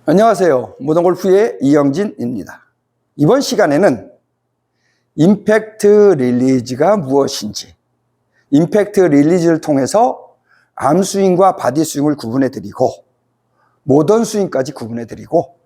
안녕하세요. 모던골프의 이영진입니다. 이번 시간에는 임팩트 릴리즈가 무엇인지, 임팩트 릴리즈를 통해서 암스윙과 바디스윙을 구분해드리고 모던스윙까지 구분해드리고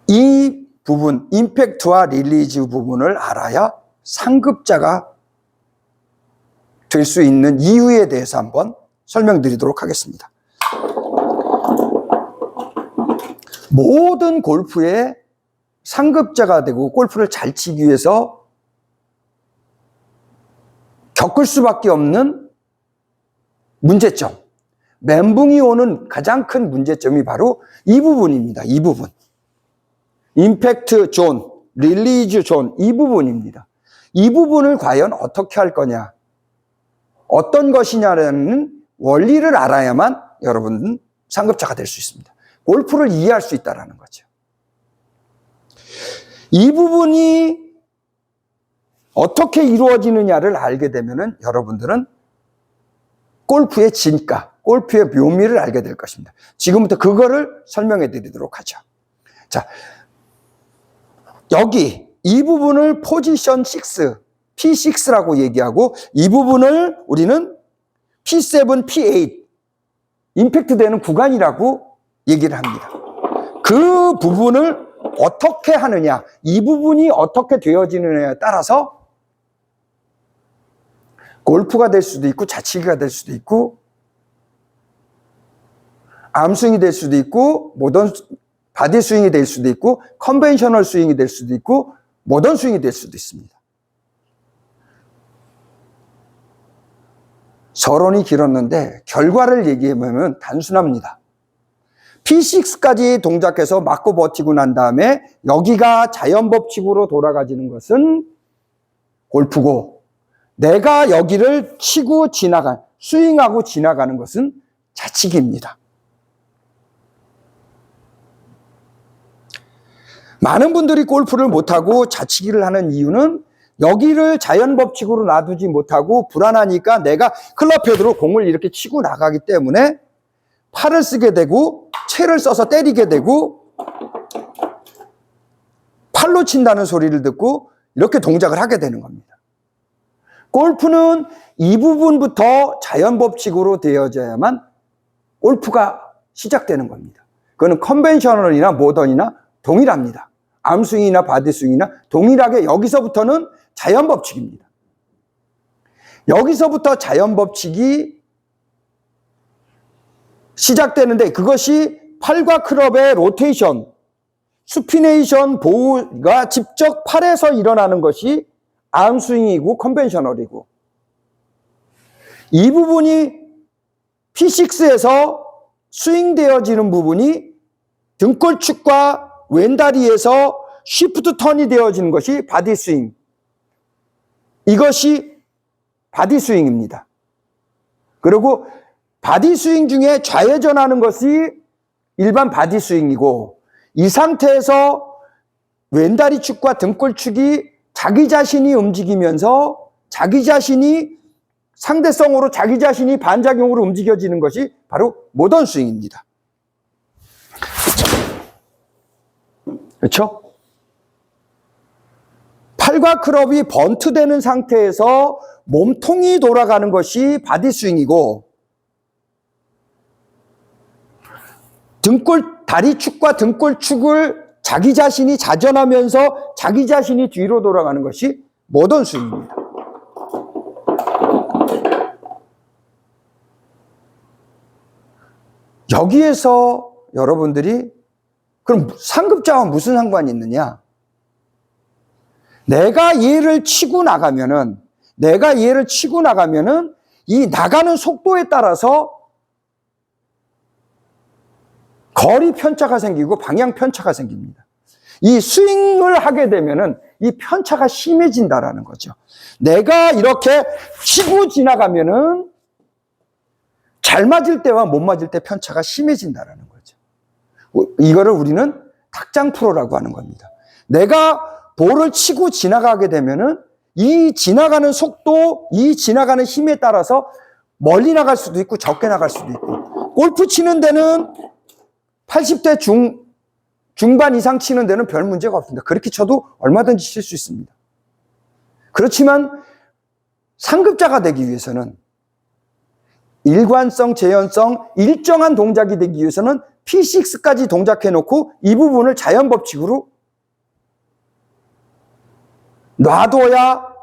이 부분, 임팩트와 릴리즈 부분을 알아야 상급자가 될 수 있는 이유에 대해서 한번 설명드리도록 하겠습니다. 모든 골프의 상급자가 되고 골프를 잘 치기 위해서 겪을 수밖에 없는 문제점, 멘붕이 오는 가장 큰 문제점이 바로 이 부분입니다. 이 부분. 임팩트 존, 릴리즈 존, 이 부분입니다. 이 부분을 과연 어떻게 할 거냐, 어떤 것이냐라는 원리를 알아야만 여러분은 상급자가 될 수 있습니다. 골프를 이해할 수 있다는 거죠. 이 부분이 어떻게 이루어지느냐를 알게 되면 여러분들은 골프의 진가, 골프의 묘미를 알게 될 것입니다. 지금부터 그거를 설명해 드리도록 하죠. 자, 여기 이 부분을 포지션 6, P6라고 얘기하고 이 부분을 우리는 P7, P8, 임팩트 되는 구간이라고 얘기를 합니다. 그 부분을 어떻게 하느냐, 이 부분이 어떻게 되어지느냐에 따라서 골프가 될 수도 있고 자치기가 될 수도 있고 암스윙이 될 수도 있고 모던 바디 스윙이 될 수도 있고 컨벤셔널 스윙이 될 수도 있고 모던 스윙이 될 수도 있습니다. 서론이 길었는데 결과를 얘기해보면 단순합니다. P6까지 동작해서 맞고 버티고 난 다음에 여기가 자연법칙으로 돌아가지는 것은 골프고, 내가 여기를 치고 스윙하고 지나가는 것은 자치기입니다. 많은 분들이 골프를 못하고 자치기를 하는 이유는 여기를 자연법칙으로 놔두지 못하고 불안하니까 내가 클럽헤드로 공을 이렇게 치고 나가기 때문에 팔을 쓰게 되고 채를 써서 때리게 되고 팔로 친다는 소리를 듣고 이렇게 동작을 하게 되는 겁니다. 골프는 이 부분부터 자연법칙으로 되어져야만 골프가 시작되는 겁니다. 그거는 컨벤셔널이나 모던이나 동일합니다. 암스윙이나 바디스윙이나 동일하게 여기서부터는 자연법칙입니다. 여기서부터 자연법칙이 시작되는데 그것이 팔과 클럽의 로테이션, 수피네이션 보호가 직접 팔에서 일어나는 것이 암스윙이고 컨벤셔널이고, 이 부분이 P6에서 스윙되어지는 부분이 등골축과 왼다리에서 쉬프트 턴이 되어지는 것이 바디스윙, 이것이 바디스윙입니다. 그리고 바디스윙 중에 좌회전하는 것이 일반 바디스윙이고, 이 상태에서 왼다리 축과 등골축이 자기 자신이 움직이면서 자기 자신이 상대성으로 자기 자신이 반작용으로 움직여지는 것이 바로 모던 스윙입니다. 그렇죠? 팔과 클럽이 번트되는 상태에서 몸통이 돌아가는 것이 바디스윙이고, 다리축과 등골축을 자기 자신이 자전하면서 자기 자신이 뒤로 돌아가는 것이 모던 스윙입니다. 여기에서 여러분들이 그럼 상급자와 무슨 상관이 있느냐? 내가 얘를 치고 나가면은 이 나가는 속도에 따라서 거리 편차가 생기고 방향 편차가 생깁니다. 이 스윙을 하게 되면은 이 편차가 심해진다라는 거죠. 내가 이렇게 치고 지나가면은 잘 맞을 때와 못 맞을 때 편차가 심해진다라는 거죠. 이거를 우리는 탁장 프로라고 하는 겁니다. 내가 볼을 치고 지나가게 되면은 이 지나가는 속도, 이 지나가는 힘에 따라서 멀리 나갈 수도 있고 적게 나갈 수도 있고, 골프 치는 데는 80대 중반 이상 치는 데는 별 문제가 없습니다. 그렇게 쳐도 얼마든지 칠 수 있습니다. 그렇지만 상급자가 되기 위해서는 일관성, 재현성, 일정한 동작이 되기 위해서는 P6까지 동작해놓고 이 부분을 자연 법칙으로 놔둬야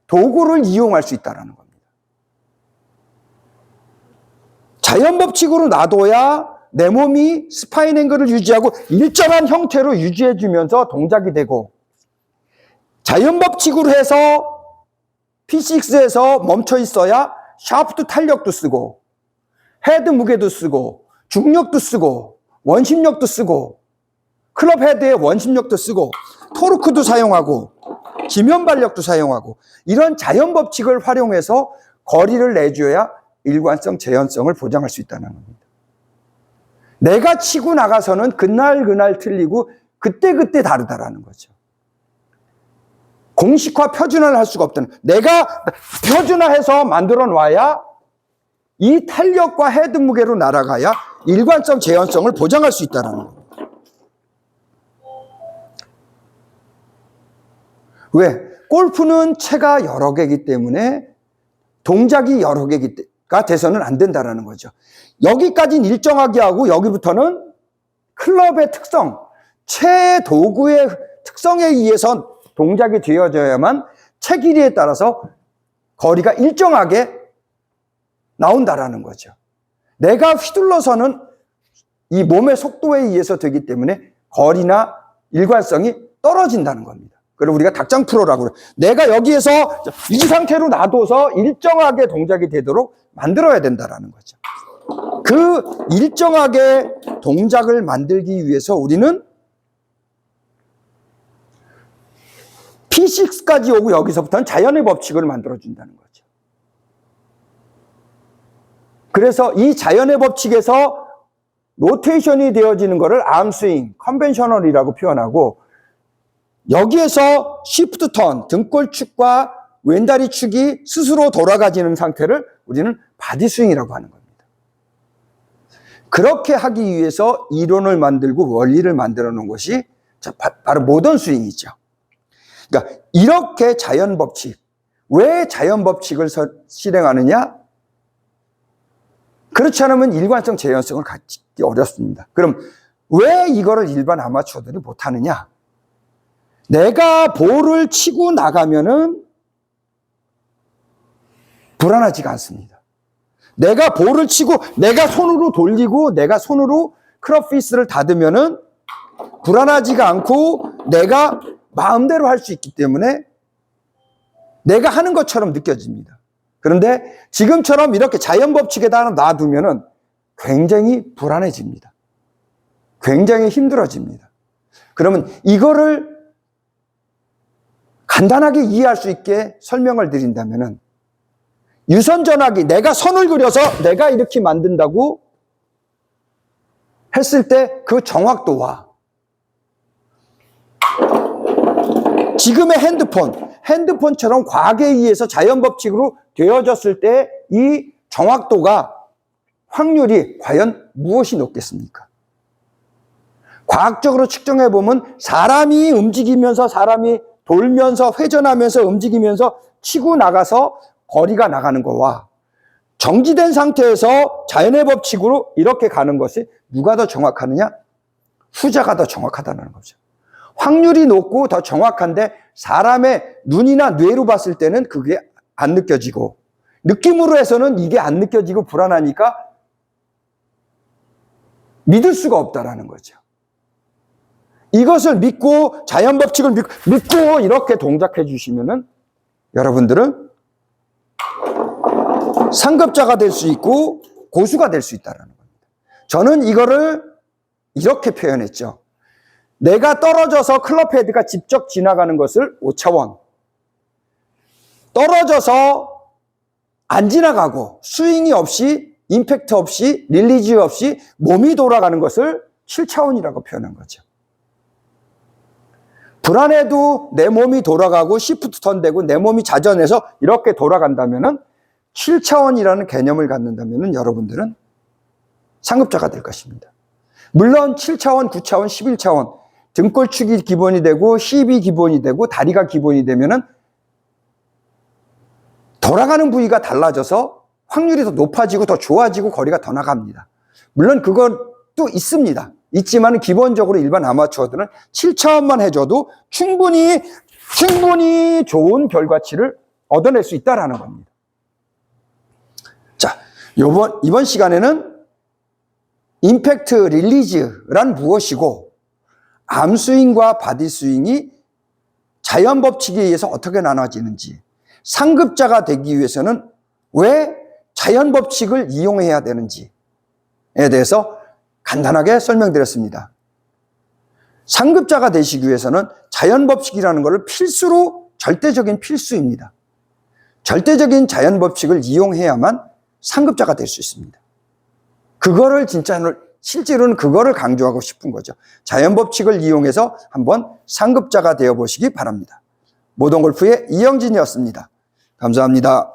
도구를 이용할 수 있다는 겁니다. 자연 법칙으로 놔둬야 내 몸이 스파인 앵글을 유지하고 일정한 형태로 유지해주면서 동작이 되고, 자연 법칙으로 해서 P6에서 멈춰 있어야 샤프트 탄력도 쓰고 헤드 무게도 쓰고 중력도 쓰고 원심력도 쓰고 클럽 헤드의 원심력도 쓰고 토르크도 사용하고 지면발력도 사용하고, 이런 자연 법칙을 활용해서 거리를 내줘야 일관성, 재현성을 보장할 수 있다는 겁니다. 내가 치고 나가서는 그날 틀리고 그때 다르다라는 거죠. 공식화, 표준화를 할 수가 없다는, 내가 표준화해서 만들어 놔야 이 탄력과 헤드 무게로 날아가야 일관성, 재현성을 보장할 수 있다는 겁니다. 왜? 골프는 채가 여러 개이기 때문에 동작이 여러 개가 돼서는 안 된다는 거죠. 여기까지는 일정하게 하고 여기부터는 클럽의 특성, 채 도구의 특성에 의해서 동작이 되어져야만 채 길이에 따라서 거리가 일정하게 나온다라는 거죠. 내가 휘둘러서는 이 몸의 속도에 의해서 되기 때문에 거리나 일관성이 떨어진다는 겁니다. 그리고 우리가 닭장 프로라고 그래요. 내가 여기에서 이 상태로 놔둬서 일정하게 동작이 되도록 만들어야 된다라는 거죠. 그 일정하게 동작을 만들기 위해서 우리는 P6까지 오고 여기서부터는 자연의 법칙을 만들어준다는 거죠. 그래서 이 자연의 법칙에서 로테이션이 되어지는 것을 암스윙, 컨벤셔널이라고 표현하고, 여기에서 시프트 턴, 등골축과 왼다리 축이 스스로 돌아가지는 상태를 우리는 바디 스윙이라고 하는 겁니다. 그렇게 하기 위해서 이론을 만들고 원리를 만들어 놓은 것이 바로 모던 스윙이죠. 그러니까 이렇게 자연 법칙, 왜 자연 법칙을 실행하느냐? 그렇지 않으면 일관성, 재현성을 갖기 어렵습니다. 그럼 왜 이거를 일반 아마추어들이 못하느냐? 내가 볼을 치고 나가면은 불안하지가 않습니다. 내가 볼을 치고 내가 손으로 돌리고 내가 손으로 클럽 페이스를 닫으면은 불안하지가 않고 내가 마음대로 할 수 있기 때문에 내가 하는 것처럼 느껴집니다. 그런데 지금처럼 이렇게 자연 법칙에다 놔두면은 굉장히 불안해집니다. 굉장히 힘들어집니다. 그러면 이거를 간단하게 이해할 수 있게 설명을 드린다면은, 유선 전화기, 내가 선을 그려서 내가 이렇게 만든다고 했을 때 그 정확도와 지금의 핸드폰처럼 과학에 의해서 자연 법칙으로 되어졌을 때 이 정확도가, 확률이 과연 무엇이 높겠습니까? 과학적으로 측정해 보면 사람이 움직이면서, 사람이 돌면서 회전하면서 움직이면서 치고 나가서 거리가 나가는 거와 정지된 상태에서 자연의 법칙으로 이렇게 가는 것이 누가 더 정확하느냐? 후자가 더 정확하다는 거죠. 확률이 높고 더 정확한데 사람의 눈이나 뇌로 봤을 때는 그게 안 느껴지고, 느낌으로 해서는 이게 안 느껴지고 불안하니까 믿을 수가 없다라는 거죠. 이것을 믿고 자연 법칙을 믿고 이렇게 동작해 주시면은 여러분들은 상급자가 될 수 있고 고수가 될 수 있다는 겁니다. 저는 이거를 이렇게 표현했죠. 내가 떨어져서 클럽 헤드가 직접 지나가는 것을 5차원, 떨어져서 안 지나가고 스윙이 없이, 임팩트 없이, 릴리즈 없이 몸이 돌아가는 것을 7차원이라고 표현한 거죠. 불안해도 내 몸이 돌아가고 시프트 턴되고 내 몸이 자전해서 이렇게 돌아간다면은 7차원이라는 개념을 갖는다면은 여러분들은 상급자가 될 것입니다. 물론 7차원, 9차원, 11차원 등골축이 기본이 되고 힙이 기본이 되고 다리가 기본이 되면은 돌아가는 부위가 달라져서 확률이 더 높아지고 더 좋아지고 거리가 더 나갑니다. 물론 그것도 있습니다. 있지만 기본적으로 일반 아마추어들은 7차원만 해줘도 충분히 좋은 결과치를 얻어낼 수 있다는 겁니다. 자, 이번 시간에는 임팩트 릴리즈란 무엇이고 암스윙과 바디스윙이 자연 법칙에 의해서 어떻게 나눠지는지, 상급자가 되기 위해서는 왜 자연 법칙을 이용해야 되는지에 대해서 간단하게 설명드렸습니다. 상급자가 되시기 위해서는 자연 법칙이라는 것을 필수로 절대적인 필수입니다. 절대적인 자연 법칙을 이용해야만 상급자가 될 수 있습니다. 그거를 실제로는 그거를 강조하고 싶은 거죠. 자연 법칙을 이용해서 한번 상급자가 되어 보시기 바랍니다. 모던골프의 이영진이었습니다. 감사합니다.